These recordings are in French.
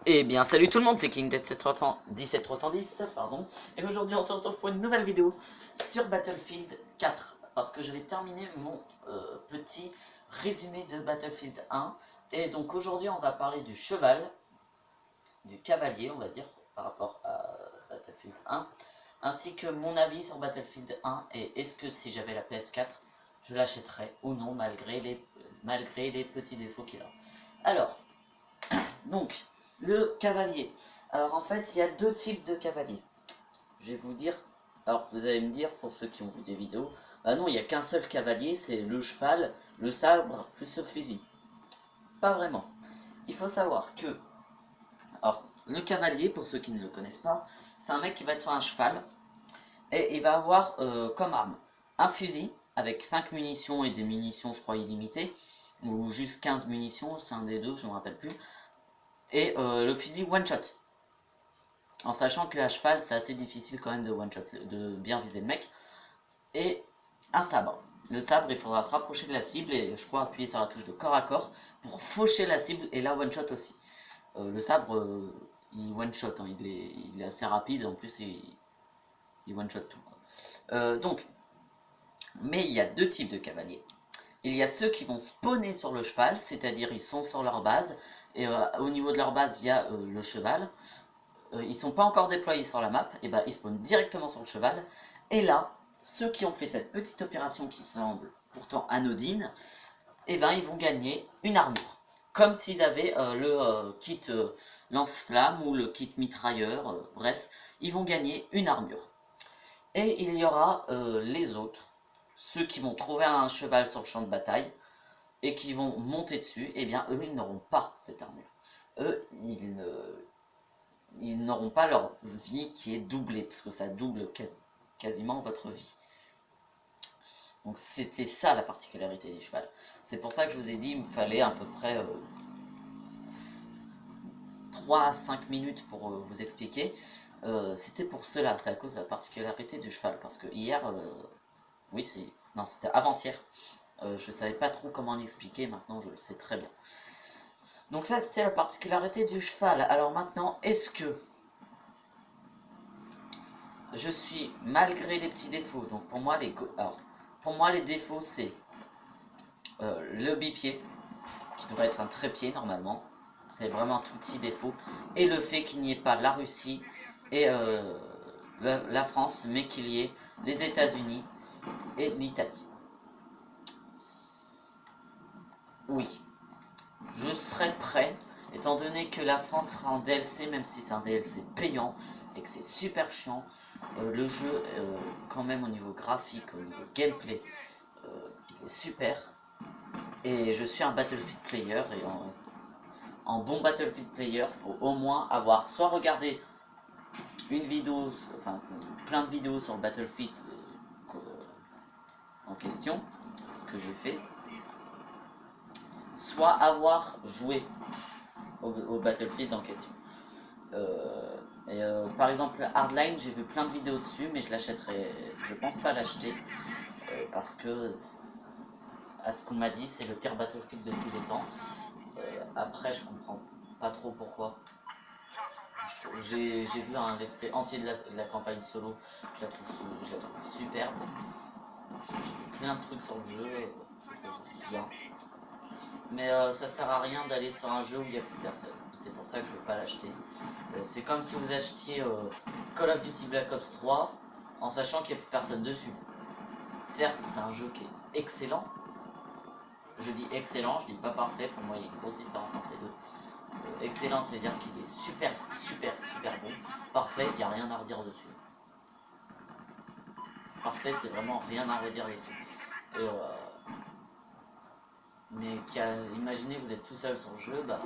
Eh bien salut tout le monde, c'est King17310, pardon. Et aujourd'hui on se retrouve pour une nouvelle vidéo sur Battlefield 4. Parce que je vais terminer mon petit résumé de Battlefield 1. Et donc aujourd'hui on va parler du cheval, du cavalier on va dire, par rapport à Battlefield 1. Ainsi que mon avis sur Battlefield 1 et est-ce que si j'avais la PS4, je l'achèterais ou non malgré les petits défauts qu'il a. Alors, donc... le cavalier. Alors en fait, il y a deux types de cavaliers. Je vais vous dire... Alors vous allez me dire, pour ceux qui ont vu des vidéos, bah non, il n'y a qu'un seul cavalier, c'est le cheval, le sabre, plus le fusil. Pas vraiment. Il faut savoir que... Alors, le cavalier, pour ceux qui ne le connaissent pas, c'est un mec qui va être sur un cheval, et il va avoir comme arme un fusil, avec 5 munitions et des munitions, je crois, illimitées, ou juste 15 munitions, c'est un des deux, je ne me rappelle plus. Et le fusil one shot, en sachant que à cheval c'est assez difficile quand même de one shot, de bien viser le mec. Et un sabre. Le sabre, il faudra se rapprocher de la cible et je crois appuyer sur la touche de corps à corps pour faucher la cible et la one shot aussi. Le sabre, il one shot, hein, il est assez rapide, en plus il one shot tout, quoi. Donc, mais il y a deux types de cavaliers. Il y a ceux qui vont spawner sur le cheval, c'est-à-dire ils sont sur leur base, et au niveau de leur base il y a le cheval. Ils sont pas encore déployés sur la map, et ben ils spawnent directement sur le cheval. Et là, ceux qui ont fait cette petite opération qui semble pourtant anodine, et ben ils vont gagner une armure. Comme s'ils avaient le kit lance-flamme ou le kit mitrailleur, bref, ils vont gagner une armure. Et il y aura les autres, ceux qui vont trouver un cheval sur le champ de bataille et qui vont monter dessus, et bien eux ils n'auront pas cette armure. Eux ils n'auront pas leur vie qui est doublée, parce que ça double quasiment votre vie. Donc c'était ça la particularité du cheval. C'est pour ça que je vous ai dit il me fallait à peu près 3 à 5 minutes pour vous expliquer. C'était pour cela, c'est à cause de la particularité du cheval. Parce que hier, oui c'est... Non, c'était avant-hier. Je savais pas trop comment l'expliquer, maintenant je le sais très bien. Donc ça c'était la particularité du cheval. Alors maintenant, est-ce que je suis, malgré les petits défauts, donc pour moi les défauts c'est le bipied, qui devrait être un trépied normalement, c'est vraiment un tout petit défaut, et le fait qu'il n'y ait pas la Russie et la France, mais qu'il y ait les États-Unis et l'Italie. Oui, je serais prêt, étant donné que la France sera en DLC, même si c'est un DLC payant, et que c'est super chiant, le jeu, quand même au niveau graphique, au niveau gameplay, il est super, et je suis un Battlefield player, et en bon Battlefield player, faut au moins avoir soit regardé une vidéo, enfin plein de vidéos sur le Battlefield en question, ce que j'ai fait, soit avoir joué au Battlefield en question. Par exemple, Hardline, j'ai vu plein de vidéos dessus, mais je pense pas l'acheter parce que, à ce qu'on m'a dit, c'est le pire Battlefield de tous les temps. Après, je comprends pas trop pourquoi. J'ai vu un let's play entier de la campagne solo, je la trouve superbe. J'ai vu plein de trucs sur le jeu, je le trouve bien. Mais ça sert à rien d'aller sur un jeu où il n'y a plus personne. C'est pour ça que je ne veux pas l'acheter. C'est comme si vous achetiez Call of Duty Black Ops 3 en sachant qu'il n'y a plus personne dessus. Certes, c'est un jeu qui est excellent. Je dis excellent, je dis pas parfait. Pour moi, il y a une grosse différence entre les deux. Excellent, ça veut dire qu'il est super bon. Parfait, il n'y a rien à redire dessus. Parfait, c'est vraiment rien à redire dessus. Mais imaginez, vous êtes tout seul sur le jeu, bah,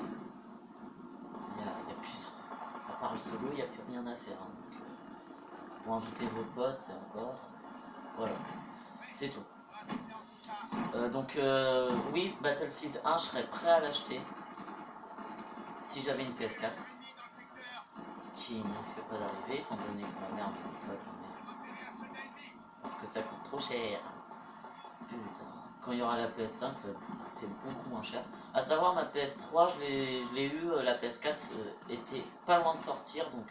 y a plus, à part le solo, il n'y a plus rien à faire. Hein, donc, pour inviter vos potes, c'est encore, voilà, c'est tout. Oui, Battlefield 1, je serais prêt à l'acheter si j'avais une PS4. Ce qui ne risque pas d'arriver, étant donné que ma mère ne veut pas que j'en ai. Parce que ça coûte trop cher. Putain, quand il y aura la PS5, ça va être beaucoup. coûtait beaucoup moins cher. À savoir, ma PS3, je l'ai eu, la PS4 était pas loin de sortir, donc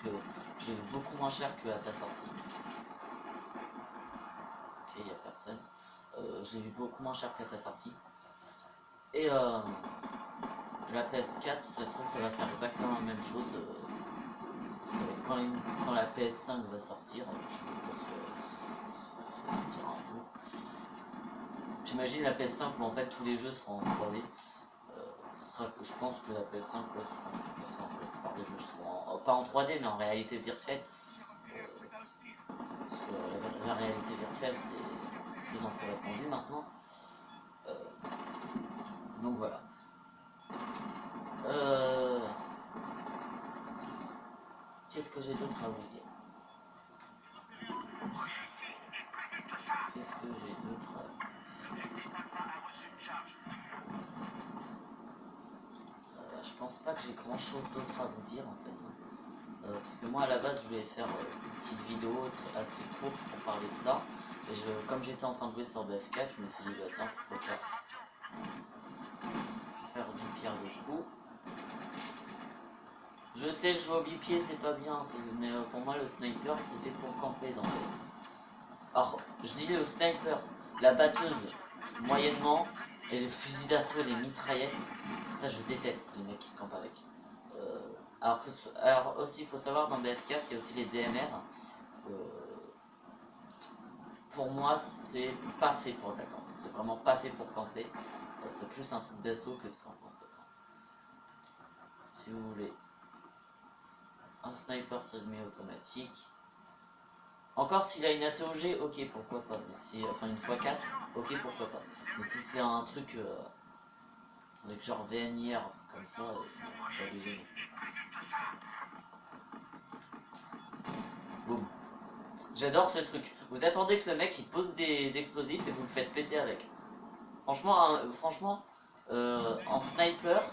je l'ai eu beaucoup moins cher qu'à sa sortie. Ok, il n'y a personne. Je l'ai eu beaucoup moins cher qu'à sa sortie. Et la PS4, ça se trouve, ça va faire exactement la même chose. Ça va être quand la PS5 va sortir, je pense ça sortira un jour. J'imagine la PS5, mais en fait tous les jeux seront en 3D. Je pense que la PS5, ouais, je pense que la plupart des jeux seront pas en 3D, mais en réalité virtuelle. Parce que la réalité virtuelle, c'est de plus en plus répandu maintenant. Donc voilà. Qu'est-ce que j'ai d'autre à vous dire? Qu'est-ce que j'ai d'autre à vous dire? Je pense pas que j'ai grand chose d'autre à vous dire en fait. Parce que moi à la base je voulais faire une petite vidéo assez courte pour parler de ça. Et comme j'étais en train de jouer sur BF4, je me suis dit bah tiens pourquoi pas faire d'une pierre deux coups. Je sais, je joue au bipied, c'est pas bien, mais pour moi le sniper c'est fait pour camper dans le... Alors, je dis le sniper, la batteuse, moyennement, et le fusil d'assaut et les mitraillettes, ça je déteste les mecs qui campent avec. Alors aussi, il faut savoir, dans BF4, il y a aussi les DMR. Pour moi, c'est pas fait pour la camp, c'est vraiment pas fait pour camper. C'est plus un truc d'assaut que de camp en fait. Si vous voulez. Un sniper semi-automatique. Encore s'il a une ACOG, ok pourquoi pas. Mais si, enfin une x4, ok pourquoi pas. Mais si c'est un truc avec genre VNIR, un truc comme ça, pas obligé. Boum. J'adore ce truc. Vous attendez que le mec il pose des explosifs et vous le faites péter avec. Franchement, en sniper,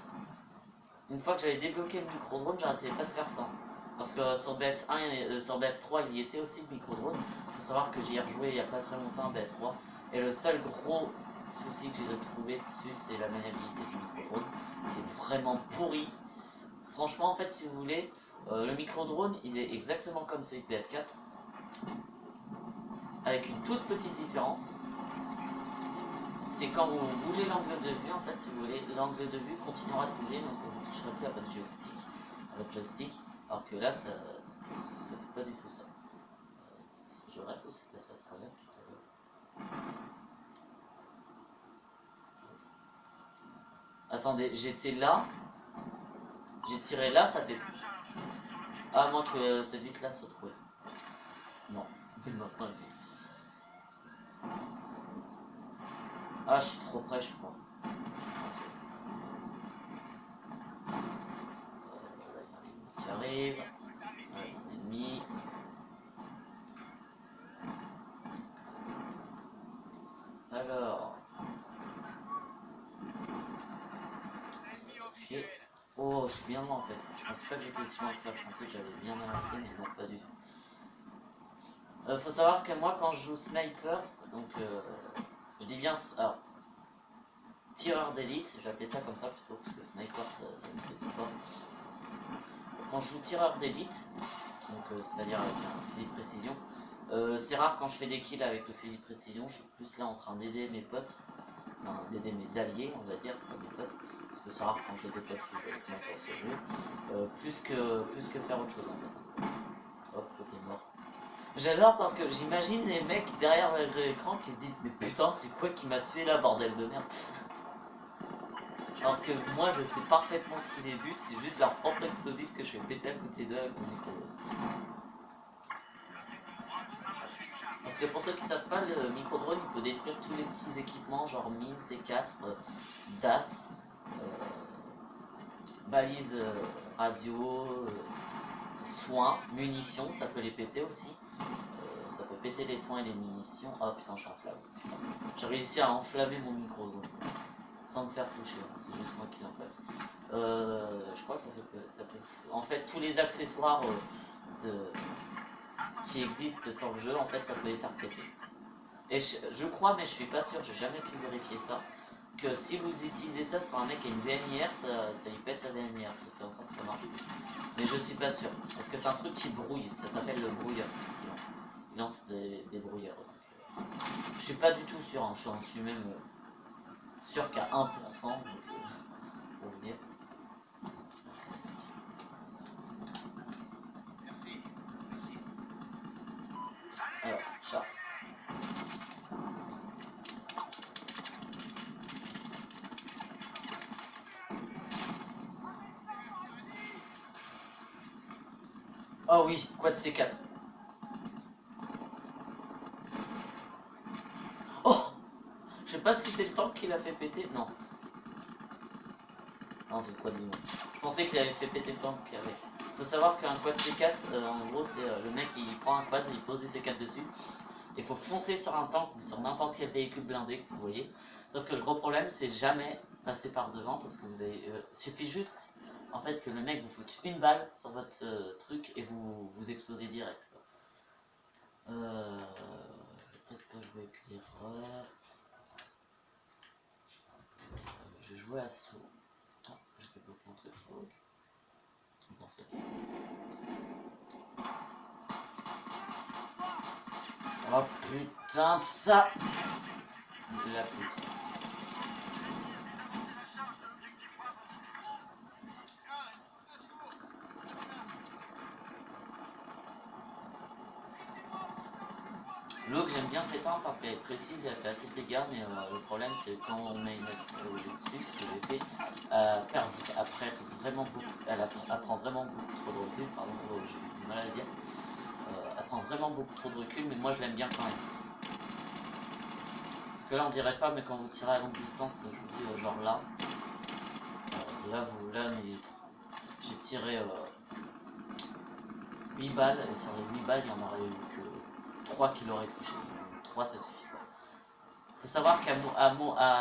une fois que j'avais débloqué le micro-drone, j'arrêtais pas de faire ça. Parce que sur BF1, sur BF3, il y était aussi le micro-drone. Il faut savoir que j'y ai rejoué il n'y a pas très longtemps à BF3. Et le seul gros souci que j'ai trouvé dessus, c'est la maniabilité du micro-drone, qui est vraiment pourri. Franchement, en fait, si vous voulez, le micro-drone, il est exactement comme celui de BF4. Avec une toute petite différence. C'est quand vous bougez l'angle de vue, en fait, si vous voulez, l'angle de vue continuera de bouger, donc vous ne toucherez plus à votre joystick. Alors que là, ça fait pas du tout ça. Je rêve où c'est passé à travers tout à l'heure. Attendez, j'étais là. J'ai tiré là, ça fait... Ah, à moins que cette vitre là soit trouvée. Non, mais maintenant elle est... Ah, je suis trop près, je crois. Qui arrive. Ouais, un ennemi. Alors. Ok. Oh, je suis bien loin en fait. Je pensais pas que j'étais si loin que ça. Je pensais que j'avais bien avancé, mais non, pas du tout. Faut savoir que moi, quand je joue sniper, donc je dis bien. Alors, tireur d'élite, j'appelais ça comme ça plutôt, parce que sniper ça ne se dit pas. Quand je joue tireur d'élite, donc c'est-à-dire avec un fusil de précision, c'est rare quand je fais des kills avec le fusil de précision, je suis plus là en train d'aider mes potes, enfin d'aider mes alliés, on va dire, pas mes potes, parce que c'est rare quand j'ai des potes qui jouent avec moi sur ce jeu, plus que faire autre chose en fait. Hop, côté mort. J'adore parce que j'imagine les mecs derrière l'écran qui se disent mais putain c'est quoi qui m'a tué là, bordel de merde. Alors que moi je sais parfaitement ce qui les bute, c'est juste leur propre explosif que je fais péter à côté d'eux avec mon micro. Parce que pour ceux qui savent pas, le micro-drone il peut détruire tous les petits équipements genre mine, C4, DAS, balises radio, soins, munitions, ça peut les péter aussi. Ça peut péter les soins et les munitions. Oh putain, je suis enflammé. J'ai réussi à enflammer mon micro-drone. Sans me faire toucher, hein. C'est juste moi qui l'enflamme. Je crois que ça peut... En fait, tous les accessoires qui existent sur le jeu, en fait, ça peut les faire péter. Et je crois, mais je suis pas sûr, j'ai jamais pu vérifier ça, que si vous utilisez ça sur un mec qui a une VNIR, ça lui pète sa VNIR, ça fait en sorte que ça marche. Mais je suis pas sûr, parce que c'est un truc qui brouille, ça s'appelle le brouilleur, ce qu'il lance. Il lance des brouilleurs. Donc, je suis pas du tout sûr, hein, je suis même sûr qu'à 1%, donc, pour vous dire. Alors, chat. Oh oui, quad C4. Oh, je sais pas si c'est le tank qui l'a fait péter. Non. Non, c'est le quad lui-même. Je pensais qu'il avait fait péter le tank avec. Faut savoir qu'un quad C4, en gros, c'est le mec il prend un quad, il pose du C4 dessus. Il faut foncer sur un tank ou sur n'importe quel véhicule blindé que vous voyez. Sauf que le gros problème, c'est jamais passer par devant parce que vous avez. Suffit juste en fait que le mec vous foute une balle sur votre truc et vous explosez direct. Quoi. Je vais peut-être pas jouer avec l'erreur. Je vais jouer à saut. Ah, je vais bloquer un truc sur l'autre. Oh putain de ça! La pute. L'eau que j'aime bien cette arme parce qu'elle est précise et elle fait assez de dégâts, mais le problème c'est quand on met une dessus, ce que j'ai fait, après vraiment beaucoup, elle prend vraiment beaucoup trop de recul, pardon, j'ai du mal à le dire, elle prend vraiment beaucoup trop de recul, mais moi je l'aime bien quand même. Parce que là on dirait pas, mais quand vous tirez à longue distance, je vous dis genre là, j'ai tiré 8 balles, et sur les 8 balles il y en aurait eu que 3 qui l'auraient touché, 3 ça suffit pas. Il faut savoir qu'à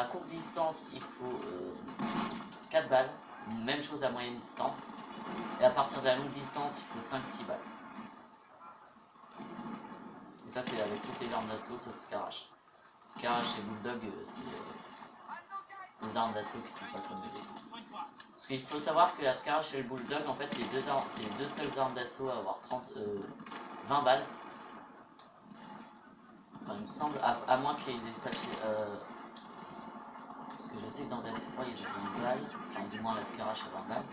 courte distance, il faut 4 balles, même chose à moyenne distance, et à partir de la longue distance, il faut 5-6 balles. Et ça, c'est avec toutes les armes d'assaut sauf Skarash. Skarash et Bulldog, c'est des armes d'assaut qui sont pas comme les autres. Parce qu'il faut savoir que la Skarash et le Bulldog, en fait, c'est les deux seules armes d'assaut à avoir 20 balles. Enfin, il me semble, à moins qu'ils aient patché. Parce que je sais que dans BF3 ils ont 20 balles, enfin du moins la Skarash a 20 balles.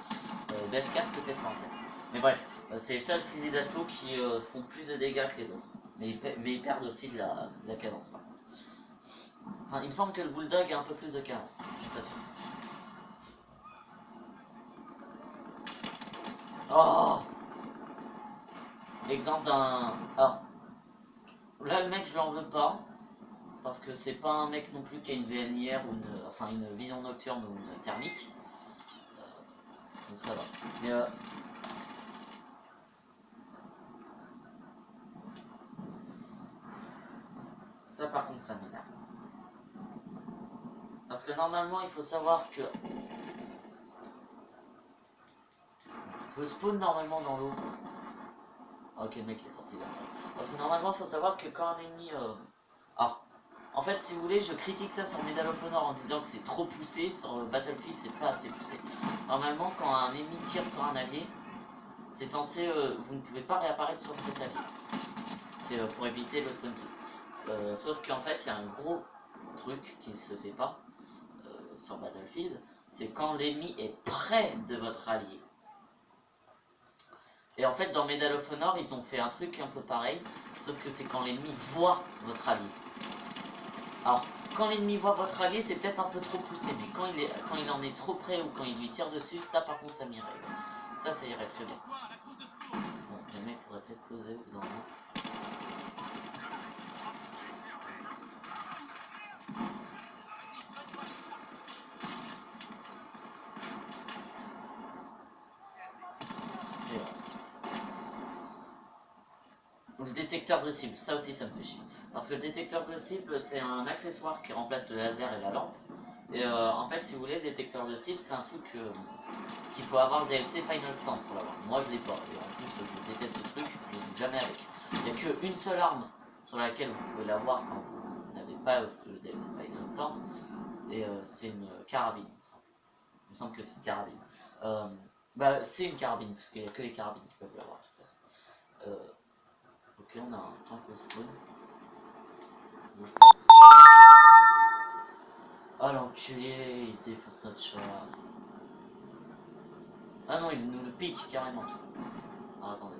BF4 peut-être pas en fait. Mais bref, c'est les seuls fusils d'assaut qui font plus de dégâts que les autres. Mais ils perdent aussi de la cadence par contre. Enfin, il me semble que le Bulldog a un peu plus de cadence, je suis pas sûr. Oh! Exemple d'un... Alors, là le mec je l'en veux pas. Parce que c'est pas un mec non plus qui a une VNIR ou une vision nocturne ou une thermique. Donc ça va. Mais ça par contre ça m'énerve. Parce que normalement il faut savoir que le spawn normalement dans l'eau. Ok, le mec est sorti là. Parce que normalement il faut savoir que quand un ennemi... Alors, en fait si vous voulez je critique ça sur Medal of Honor en disant que c'est trop poussé, sur Battlefield c'est pas assez poussé. Normalement quand un ennemi tire sur un allié, c'est censé... vous ne pouvez pas réapparaître sur cet allié. C'est pour éviter le spawn kill. Sauf qu'en fait il y a un gros truc qui se fait pas sur Battlefield, c'est quand l'ennemi est près de votre allié. Et en fait dans Medal of Honor ils ont fait un truc un peu pareil, sauf que c'est quand l'ennemi voit votre allié. Alors quand l'ennemi voit votre allié c'est peut-être un peu trop poussé, mais quand il en est trop près ou quand il lui tire dessus, ça par contre ça m'irait. Ça irait très bien. Bon, les mecs faudrait peut-être poser au bout d'un moment. Le détecteur de cible, ça aussi ça me fait chier. Parce que le détecteur de cible c'est un accessoire qui remplace le laser et la lampe. Et en fait si vous voulez le détecteur de cible c'est un truc qu'il faut avoir DLC Final 100 pour l'avoir. Moi je l'ai pas et en plus je déteste ce truc, je joue jamais avec. Il n'y a qu'une seule arme sur laquelle vous pouvez l'avoir quand vous n'avez pas le DLC Final 100. Et c'est une carabine, il me semble. Il me semble que c'est une carabine. Bah, c'est une carabine, parce qu'il n'y a que les carabines qui peuvent l'avoir, de toute façon. Ok, on a un tank au spawn. Bouge pas. Ah, l'enculé, il défonce notre chat. Ah non, il nous le pique carrément. Ah, attendez.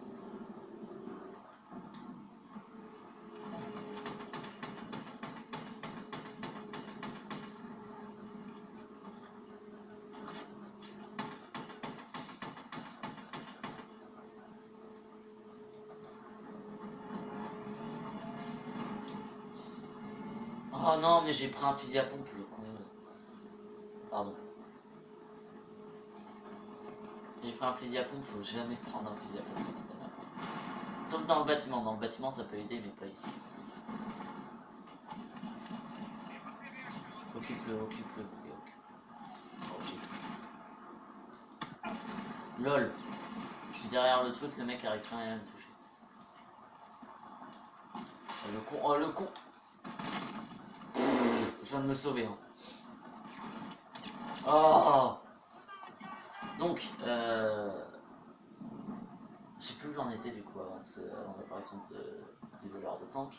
Oh non, mais j'ai pris un fusil à pompe, le con. Pardon. J'ai pris un fusil à pompe, faut jamais prendre un fusil à pompe sur cette map. Sauf dans le bâtiment ça peut aider, mais pas ici. Occupe-le, occupe-le, bébé, occupe-le. Oh shit. LOL. Je suis derrière le truc, le mec arrive quand même à me toucher. Oh le con, oh le con. Je viens de me sauver. Hein. Oh. Donc, je sais plus où j'en étais du coup avant l'apparition du voleur de tank.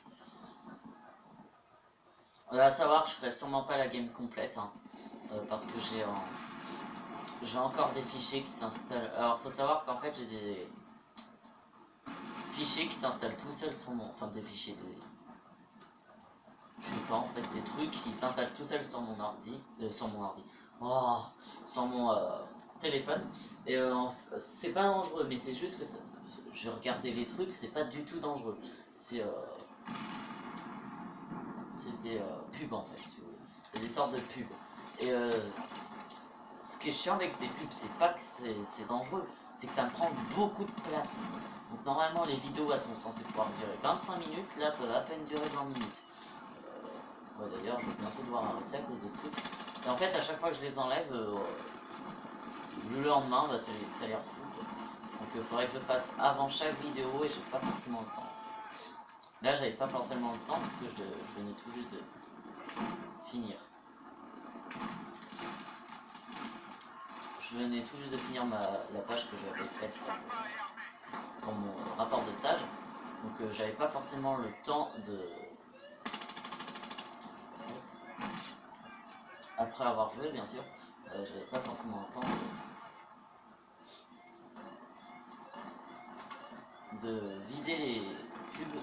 À savoir, je ferai sûrement pas la game complète, hein, parce que j'ai encore des fichiers qui s'installent. Alors, faut savoir qu'en fait, j'ai des fichiers qui s'installent tout seuls sur mon... Enfin, des fichiers, je sais pas, en fait, des trucs qui s'installent tout seuls sur mon ordi. Oh, sur mon téléphone. Et c'est pas dangereux, mais c'est juste que ça, je regardais les trucs, c'est pas du tout dangereux. C'est des pubs en fait, si vous voulez. Il y a des sortes de pubs. Et ce qui est chiant avec ces pubs, c'est pas que c'est dangereux, c'est que ça me prend beaucoup de place. Donc normalement les vidéos elles sont censées pouvoir durer 25 minutes, là peuvent à peine durer 20 minutes. Ouais, d'ailleurs je vais bientôt devoir arrêter à cause de ce truc. Et en fait à chaque fois que je les enlève, le lendemain bah, ça les refout. Donc il faudrait que je le fasse avant chaque vidéo et j'ai pas forcément le temps. Là j'avais pas forcément le temps parce que je venais tout juste de finir. Je venais tout juste de finir la page que j'avais faite pour mon rapport de stage. Donc j'avais pas forcément le temps de... Après avoir joué bien sûr, j'avais pas forcément le temps de vider les pubs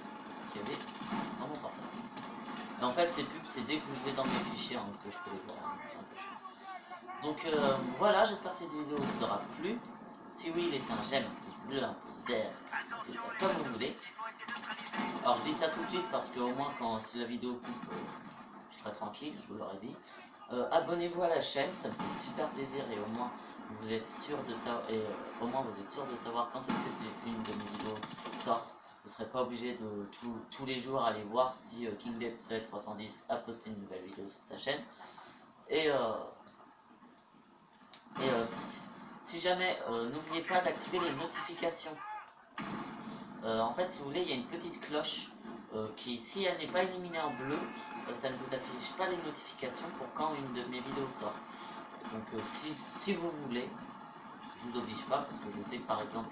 qu'il y avait sur mon portable. Et en fait ces pubs c'est dès que vous jouez dans mes fichiers hein, que je peux les voir, hein, c'est un peu chiant. Donc voilà, j'espère que cette vidéo vous aura plu. Si oui, laissez un j'aime, un pouce bleu, un pouce vert, et ça comme vous voulez. Alors je dis ça tout de suite parce que au moins si la vidéo coupe, je serai tranquille, je vous l'aurais dit. Abonnez-vous à la chaîne, ça me fait super plaisir et au moins vous êtes sûr de savoir quand est-ce que une de mes vidéos sort. Vous ne serez pas obligé de tous les jours aller voir si KingDead7310 a posté une nouvelle vidéo sur sa chaîne. Et si jamais, n'oubliez pas d'activer les notifications. En fait, si vous voulez, il y a une petite cloche qui, si elle n'est pas illuminée en bleu, ça ne vous affiche pas les notifications pour quand une de mes vidéos sort. Donc, si vous voulez, je vous oblige pas, parce que je sais que par exemple,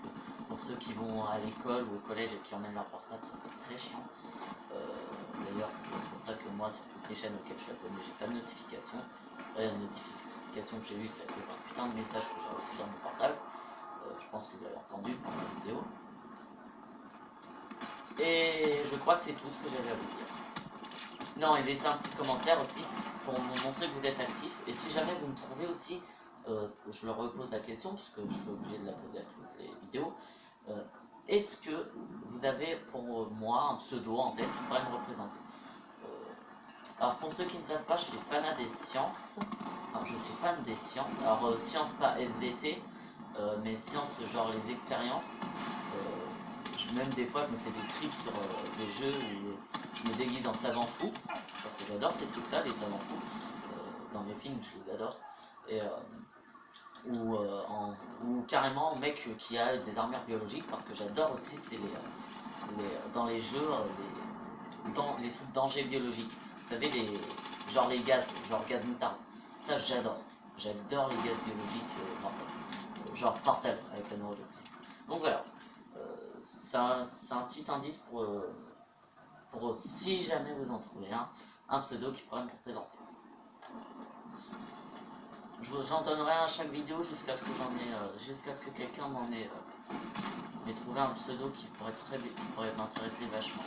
pour ceux qui vont à l'école ou au collège et qui emmènent leur portable, ça peut être très chiant. D'ailleurs, c'est pour ça que moi, sur toutes les chaînes auxquelles je suis abonné, j'ai pas de notification. La notification que j'ai eue, c'est à cause d'un putain de message que j'ai reçu sur mon portable. Je pense que vous l'avez entendu pendant la vidéo. Et je crois que c'est tout ce que j'avais à vous dire. Non, et laissez un petit commentaire aussi pour me montrer que vous êtes actif. Et si jamais vous me trouvez aussi, je leur repose la question, parce que je suis obligé de la poser à toutes les vidéos. Est-ce que vous avez pour moi un pseudo en tête qui pourrait me représenter? Alors pour ceux qui ne savent pas, je suis fanat des sciences. Enfin, je suis fan des sciences. Alors sciences pas SVT, mais sciences genre les expériences. Même des fois, je me fais des trips sur des jeux où je me déguise en savant fou. Parce que j'adore ces trucs-là, les savants fous. Dans mes films, je les adore. Et, ou carrément mec qui a des armures biologiques. Parce que j'adore aussi, c'est dans les jeux, les trucs dangers biologiques. Vous savez, genre les gaz, genre gaz moutarde. Ça j'adore. J'adore les gaz biologiques mortels. Genre Portal avec la neurotoxine. Donc voilà. C'est un petit indice pour si jamais vous en trouvez un pseudo qui pourrait me représenter. J'en donnerai un à chaque vidéo jusqu'à ce que jusqu'à ce que quelqu'un m'ait trouvé un pseudo qui pourrait m'intéresser vachement.